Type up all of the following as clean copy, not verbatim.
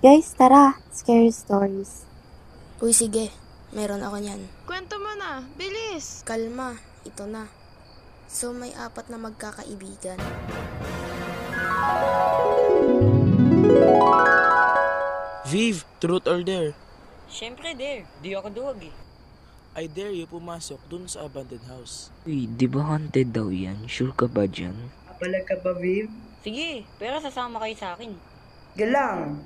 Guys, tara! Scary stories. Uy, sige. Meron ako niyan. Kwento mo na, bilis! Kalma, ito na. So, may 4 na magkakaibigan. Viv, truth or dare? Siyempre, dare. Di ako duwag eh. I dare you pumasok dun sa abandoned house. Uy, di ba haunted daw yan? Sure ka ba dyan? Apalag ka ba, Viv? Sige, pero sasama kayo sa akin. Galang!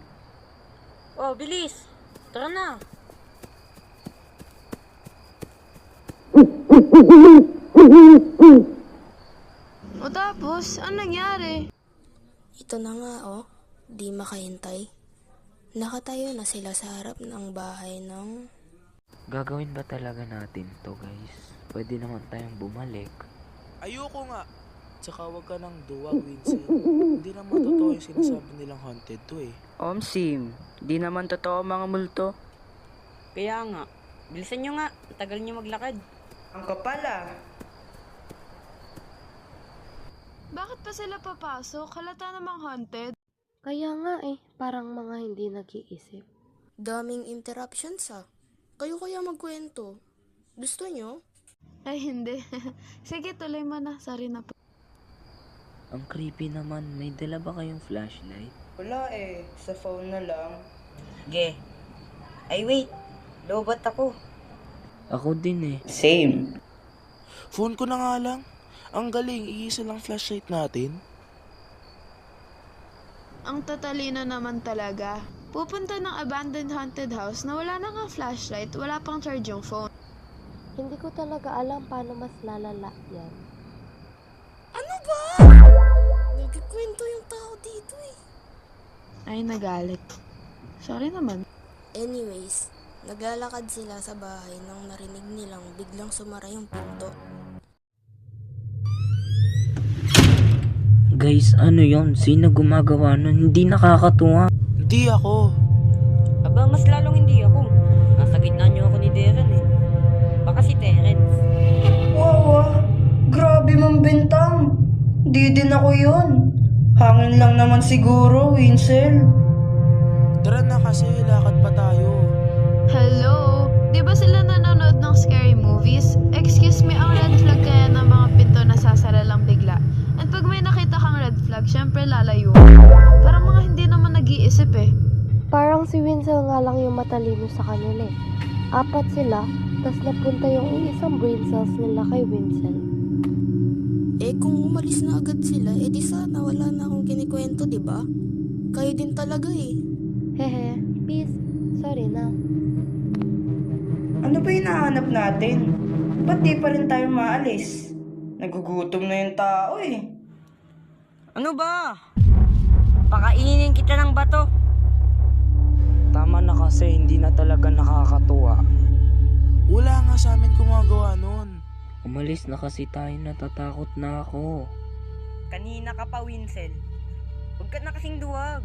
Oh, bilis! Tara na! O tapos, ano nangyari? Ito na nga, oh. Di makahintay. Nakatayo na sila sa harap ng bahay ng... Gagawin ba talaga natin to, guys? Pwede naman tayong bumalik. Ayoko nga. Tsaka wag ka nang duwag, Vincent. Hindi naman totoo yung sinasabi nilang haunted to eh. Sim, di naman totoo mga multo. Kaya nga, bilisan nyo nga. Tagal nyo maglakad. Ang kapala. Bakit pa sila papasok? Halata namang haunted. Kaya nga parang mga hindi nag-iisip. Daming interruptions, ah. Kayo kaya magkwento? Gusto nyo? Ay, hindi. Sige, tuloy mo na. Sorry na po. Ang creepy naman. May dala ba kayong flashlight? Wala sa phone na lang. Ge. Ay, wait. Lobat ako. Ako din eh. Same. Phone ko na nga lang. Ang galing, iisa lang flashlight natin. Ang tatalino naman talaga. Pupunta ng abandoned haunted house na wala na nga flashlight, wala pang charge yung phone. Hindi ko talaga alam paano mas lalala yan. Ano ba? Nagkikwento yung tao dito eh. Ay, nagalit. Sorry naman. Anyways, naglalakad sila sa bahay nang narinig nilang biglang sumara yung pinto. Guys, ano yon? Sino gumagawa nun? Hindi nakakatuwa. Hindi ako. Aba, mas lalong hindi ako. Nasa gitna nyo ako ni Darren eh. Baka si Terence. Wow, grabe mong bintang. Di din ako yun. Hangin lang naman siguro, Winsel. Tara na kasi, lakad pa tayo. Hello? Di ba sila nanonood ng scary movies? Excuse me, ang red flag kaya ng mga pinto nasasara lang bigla. At pag may nakita kang red flag, syempre lalayo. Parang mga hindi naman nag-iisip eh. Parang si Winsel nga lang yung matalino sa kanila eh. 4 sila, tas napunta yung isang brain cells nila kay Winsel. Eh kung umalis na agad sila, di sana wala na akong kinikwento, di ba? Kayo din talaga eh. Hehe, peace. Sorry na. Ano ba hinahanap natin? Ba't di pa rin tayo maalis? Nagugutom na yung tao eh. Ano ba? Pakainin kita ng bato. Tama na kasi, hindi na talaga nakakatuwa. Wala nga sa amin gumagawa nun. Umalis na kasi tayo, natatakot na ako. Kanina ka pa, Winsel. Huwag ka na kasing duwag.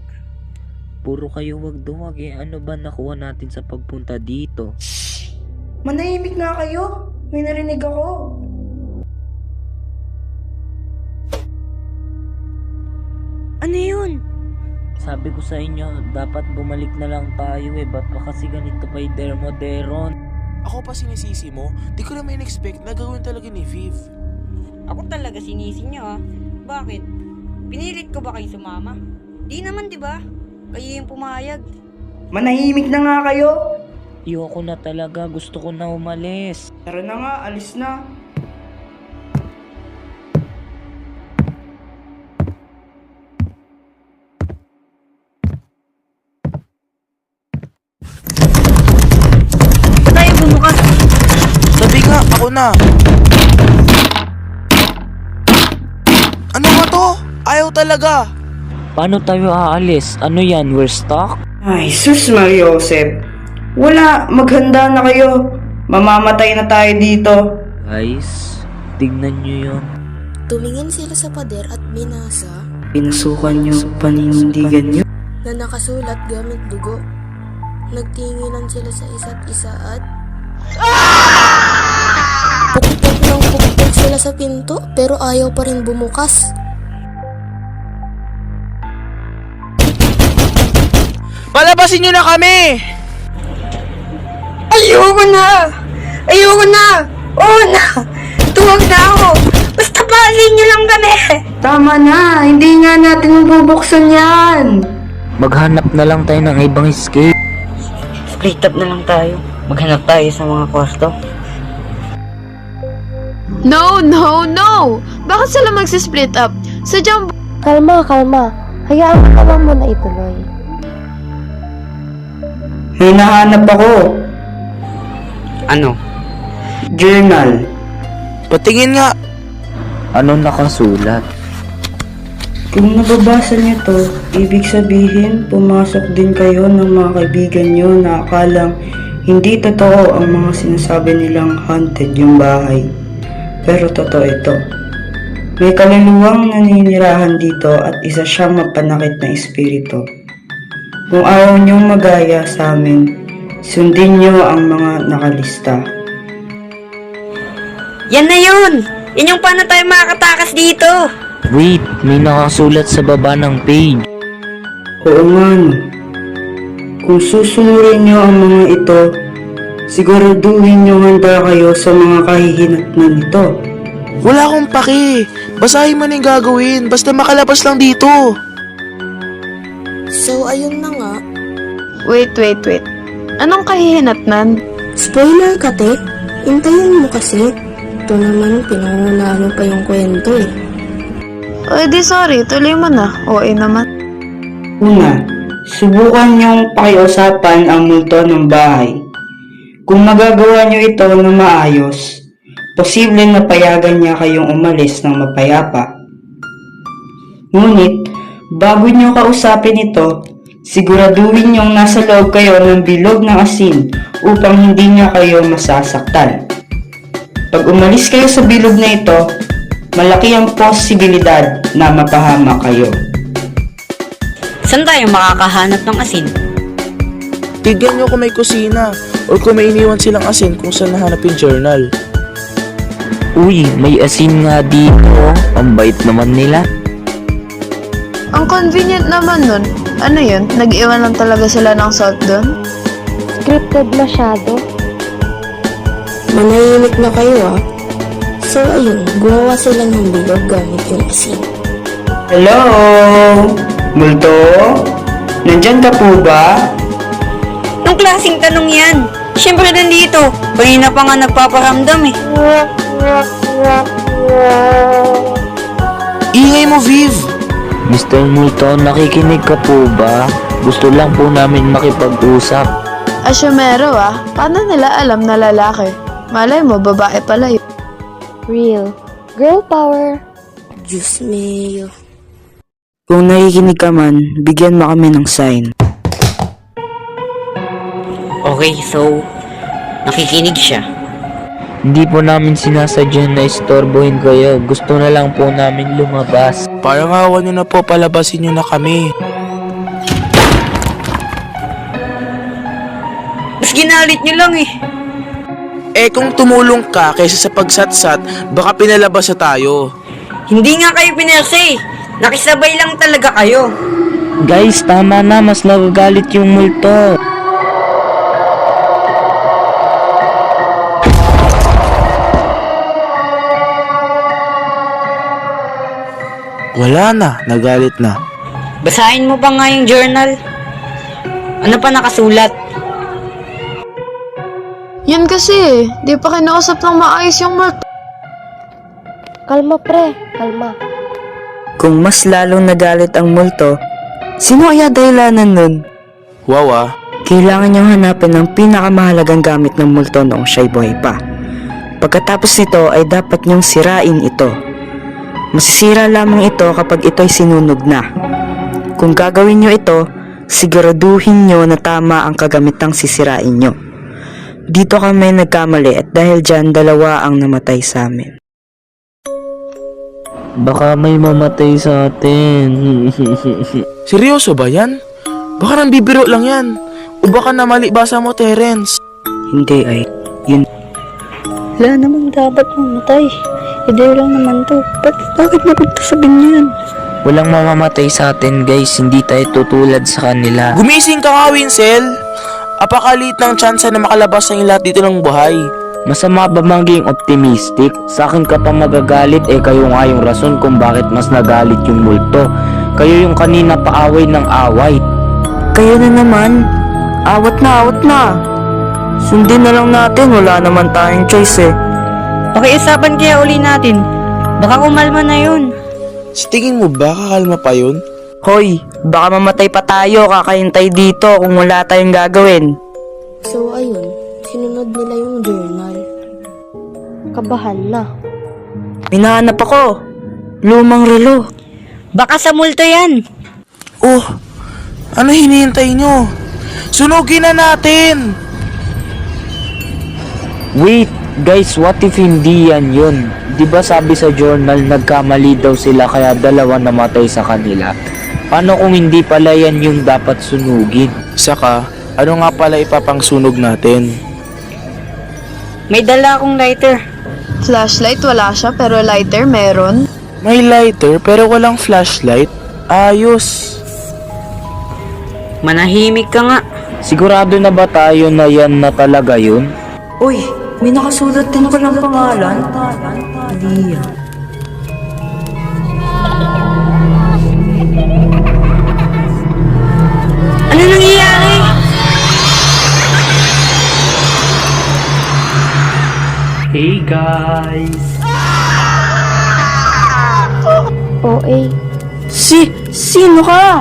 Puro kayo wag duwag eh. Ano ba nakuha natin sa pagpunta dito? Manahimik nga kayo. May narinig ako. Ano yun? Sabi ko sa inyo, dapat bumalik na lang tayo eh. Ba't pa kasi ganito kay Dermoderon? Ako pa sinisisi mo, di ko naman in-expect na gawin talaga ni Viv. Ako talaga sinisi niyo ah. Bakit? Pinilit ko ba kayo sumama? Di naman, di ba? Kayo yung pumayag. Manahimik na nga kayo. Ayoko na talaga, gusto ko na umalis. Tara na nga, alis na. Tayo bumukas. Sabi nga, ako na. Ano ba to? Ayaw talaga. Paano tayo aalis? Ano yan, we're stuck? Ay, sus Mariosep. Wala, maghanda na kayo. Mamamatay na tayo dito. Guys, tignan nyo yun. Tumingin sila sa pader at binasa Pinasukan nyo, paninindigan nyo. na nakasulat gamit dugo. Nagtinginan sila sa isa't isa at... Pukpok ng pukpok sila sa pinto pero ayaw pa rin bumukas. Palabasin nyo na kami! Ayoko na! Ayoko na! Oo na! Tuwag na ako! Basta paalin niyo lang kami! Tama na! Hindi nga natin mabubuksan yan! Maghanap na lang tayo ng ibang escape. Split up na lang tayo. Maghanap tayo sa mga kwarto. No, no, no! Bakit sila magsisplit up? Sadyang Kalma, kalma. Hayaan mo naman muna ituloy. May nahanap ako! Ano? Journal. Patingin nga. Ano nakasulat? Kung nababasa niyo to, ibig sabihin pumasok din kayo ng mga kaibigan niyo na akalang hindi totoo ang mga sinasabi nilang haunted yung bahay. Pero totoo ito. May kaluluwang naninirahan dito at isa siyang mapanakit na espiritu. Kung ayaw niyong magaya sa amin, sundin niyo ang mga nakalista. Yan na yun! Yan yung paano tayo makakatakas dito! Wait, may nakasulat sa baba ng page. Oo nga no. Kung susunurin niyo ang mga ito, siguraduhin niyo handa kayo sa mga kahihinatnan nito. Wala akong paki. Basahin mo na yung gagawin. Basta makalabas lang dito. So, ayun na nga. Wait. Anong kahihinatnan? Spoiler ka, te. Hintayin mo kasi. Ito naman, pinangunahan mo pa yung kwento eh. O di sorry, tuloy mo na. OA naman. Una, subukan niyong pakiusapan ang multo ng bahay. Kung magagawa niyo ito na maayos, posible na payagan niya kayong umalis ng mapayapa. Ngunit, bago niyo kausapin ito, siguraduhin niyong nasa loob kayo ng bilog ng asin upang hindi niya kayo masasaktan. Pag umalis kayo sa bilog na ito, malaki ang posibilidad na mapahamak kayo. Saan tayo makakahanap ng asin? Tignan nyo kung may kusina o kung may iniwan silang asin kung saan nahanap yung journal. Uy, may asin nga dito. Ang bait naman nila. Ang convenient naman nun. Ano yun? Nag-iwan lang talaga sila ng salt doon? Scripted masyado. Manahimik na kayo ah. So, ayun, gumawa sila ng bilog gamit yung asin. Hello? Multo? Nandyan ka po ba? Anong klaseng tanong yan? Siyempre nandito. Kanina pa nga nagpaparamdam eh. Ingay mo, Viv! Mr. Multo, nakikinig ka po ba? Gusto lang po namin makipag-usap. Asyomero paano nila alam na lalaki? Malay mo, babae pala yun. Real. Girl power. Diyos mio. Kung nakikinig ka man, bigyan mo kami ng sign. Okay, so, nakikinig siya. Hindi po namin sinasadya na istorbohin kayo. Gusto na lang po namin lumabas. Parang awa nyo na po, palabasin nyo na kami. Mas ginalit niyo lang eh. Eh kung tumulong ka kaysa sa pagsatsat, baka pinalabas na tayo. Hindi nga kayo pinerse eh. Nakisabay lang talaga kayo. Guys, tama na. Mas nagagalit yung multo. Wala na, nagalit na. Basahin mo pa nga yung journal. Ano pa nakasulat? Yan kasi di pa kinausap ng maayos yung multo. Kalma pre, kalma. Kung mas lalong nagalit ang multo, sino kaya dahilanan nun? Wow Kailangan niyong hanapin ang pinakamahalagang gamit ng multo noong siya'y buhay pa. Pagkatapos nito ay dapat niyong sirain ito. Masisira lamang ito kapag ito'y sinunog na. Kung gagawin niyo ito, siguraduhin niyo na tama ang kagamitang sisirain niyo. Dito kami nagkamali at dahil dyan dalawa ang namatay sa amin. Baka may mamatay sa atin. Seryoso ba yan? Baka nang bibiro lang yan. O baka namali basa mo, Terence. Hindi ay, yun. Wala namang dapat mamatay. Hindi lang naman to. Bakit mo sabihin yan? Walang mamamatay sa atin guys, hindi tayo tutulad sa kanila. Gumising ka nga, Winsel. Apakaliit ng tsansa na makalabas ng lahat dito ng buhay. Masama ba maging optimistic? Sa akin ka pa magagalit, kayo nga yung rason kung bakit mas nagalit yung multo. Kayo yung kanina paaway ng away. Kayo na naman. Awat na. Sundin na lang natin, wala naman tayong choice eh. Pakiusapan kaya uli natin. Baka kumalma na yun. Sa tingin mo ba kakalma pa yun? Hoy, baka mamatay pa tayo kakahintay dito kung wala tayong gagawin. So ayun, sinunod nila yung journal. Kabahan na. Hinahanap ako. Lumang relo. Baka sa multo yan. Oh, ano hinihintay nyo? Sunugin na natin! Wait, guys, what if hindi yan yun? Di ba sabi sa journal nagkamali daw sila kaya dalawa namatay sa kanila? Paano kung hindi pala yan yung dapat sunugin? Saka, ano nga pala ipapangsunog natin? May dala akong lighter. Flashlight wala siya pero lighter meron. May lighter pero walang flashlight? Ayos! Manahimik ka nga. Sigurado na ba tayo na yan na talaga yun? Uy, may nakasulat din ko ng pangalan. Lia. Ano nangyayari? Hey guys! OA. Sino ka?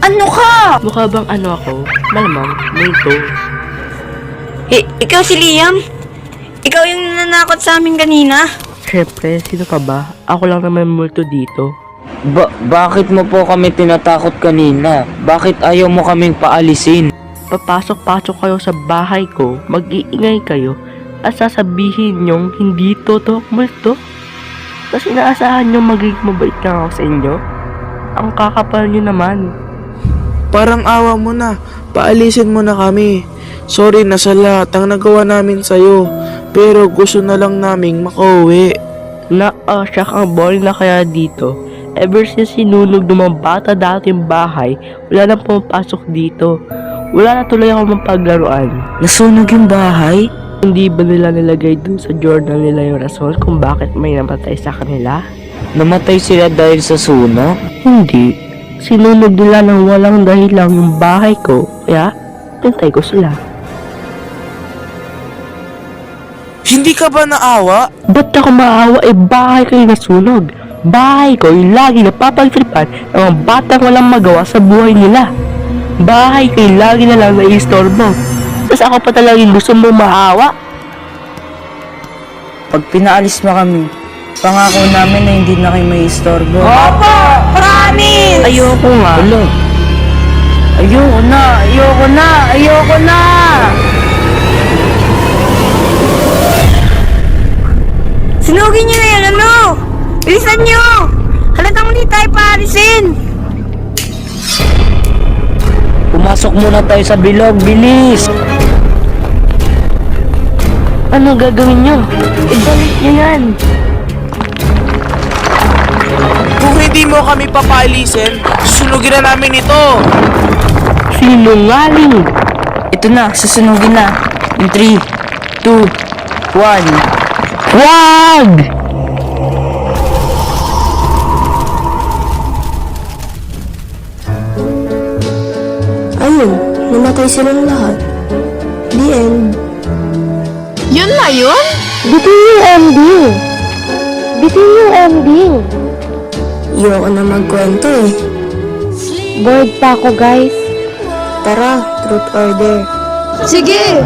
Ano ka? Mukha bang ano ako? Malamang, multo. Ikaw si Liam? Ikaw yung nananakot sa amin kanina? Syempre, sino pa ba? Ako lang naman multo dito. Bakit mo po kami tinatakot kanina? Bakit ayaw mo kaming paalisin? Papasok-pasok kayo sa bahay ko, mag-iingay kayo, at sasabihin nyong hindi totoo multo? Tapos inaasahan nyong magiging mabait lang ako sa inyo? Ang kakapal nyo naman. Parang awa mo na. Paalisin mo na kami. Sorry na sa lahat ang nagawa namin sa'yo. Pero gusto na lang naming makauwi. Siya ang ball na kaya dito. Ever since sinunog ng mga bata dati yung bahay, wala nang pumapasok dito. Wala na tuloy ako mapaglaruan. Nasunog yung bahay? Hindi ba nila nilagay dun sa journal nila yung rason kung bakit may namatay sa kanila? Namatay sila dahil sa sunog? Hindi. Sinunog nila ng walang dahilan yung bahay ko, kaya pintay ko sila. Hindi ka ba naawa? Ba't ako maawa bahay ko yung nasunog? Bahay ko yung lagi napapagtripan ng mga batang walang magawa sa buhay nila. Bahay ko yung lagi na lang naiistorbo. Tapos ako pa talaga yung gusto mong maawa? Pag pinaalis mo kami, pangako namin na hindi na kayo may istorbo. Opo! Promise! Ayoko nga. Ayoko na! Sinugin niyo na yan, ano? Bilisan niyo! Halatang hindi tayo paalisin! Pumasok muna tayo sa bilog, bilis! Ano gagawin nyo? Ibalik nyo yan. Kung hindi mo kami papaalisin, susunugin na namin ito. Sinungaling! Ito na, susunugin na. In 3, 2, 1. Wag! Ayun, namatay silang lahat. The end. Yun na yun? Bitin yung ending. Ayoko na magkwento eh. Bored pa ako, guys. Tara, truth order. Sige!